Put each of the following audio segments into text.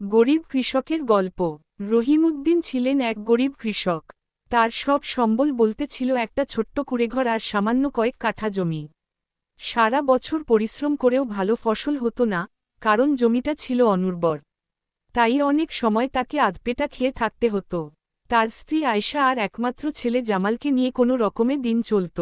গরিব কৃষকের গল্প। রহিমউদ্দিন ছিলেন এক গরিব কৃষক। তার সব সম্বল বলতে ছিল একটা ছোট্ট কুঁড়েঘর আর সামান্য কয়েক কাঠা জমি। সারা বছর পরিশ্রম করেও ভালো ফসল হতো না, কারণ জমিটা ছিল অনুর্বর। তাই অনেক সময় তাকে আধপেটা খেয়ে থাকতে হতো। তার স্ত্রী আয়শা আর একমাত্র ছেলে জামালকে নিয়ে কোনো রকমে দিন চলত।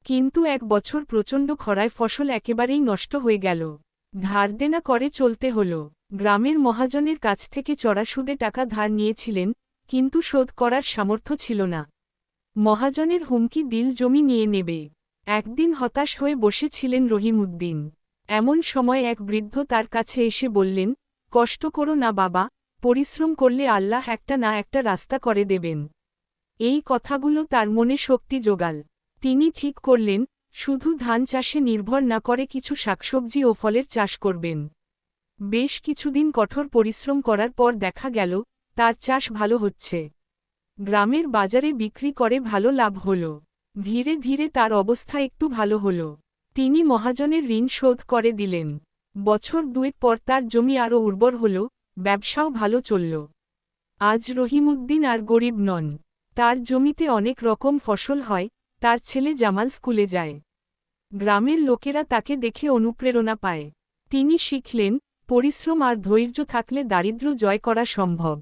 কিন্তু এক বছর প্রচণ্ড খরায় ফসল একেবারেই নষ্ট হয়ে গেল। ধার দেনা করে চলতে হল। গ্রামের মহাজনের কাছ থেকে চড়া সুদে টাকা ধার নিয়েছিলেন, কিন্তু শোধ করার সামর্থ্য ছিল না। মহাজনের হুমকি দিল জমি নিয়ে নেবে। একদিন হতাশ হয়ে বসেছিলেন রহিমউদ্দিন। এমন সময় এক বৃদ্ধ তার কাছে এসে বললেন, কষ্ট করো না বাবা, পরিশ্রম করলে আল্লাহ একটা না একটা রাস্তা করে দেবেন। এই কথাগুলো তার মনে শক্তি জোগাল। তিনি ঠিক করলেন, শুধু ধান চাষে নির্ভর না করে কিছু শাকসবজি ও ফলের চাষ করবেন। বেশ কিছুদিন কঠোর পরিশ্রম করার পর দেখা গেল, তার চাষ ভালো হচ্ছে। গ্রামের বাজারে বিক্রি করে ভালো লাভ হল। ধীরে ধীরে তার অবস্থা একটু ভালো হল। তিনি মহাজনের ঋণ শোধ করে দিলেন। বছর দুয়েক পর তার জমি আরও উর্বর হল, ব্যবসাও ভালো চলল। আজ রহিমউদ্দিন আর গরিব নন। তার জমিতে অনেক রকম ফসল হয়, তার ছেলে জামাল স্কুলে যায়। গ্রামের লোকেরা তাকে দেখে অনুপ্রেরণা পায়। তিনি শিখলেন, পরিশ্রম আর ধৈর্য থাকলে দারিদ্র্য জয় করা সম্ভব।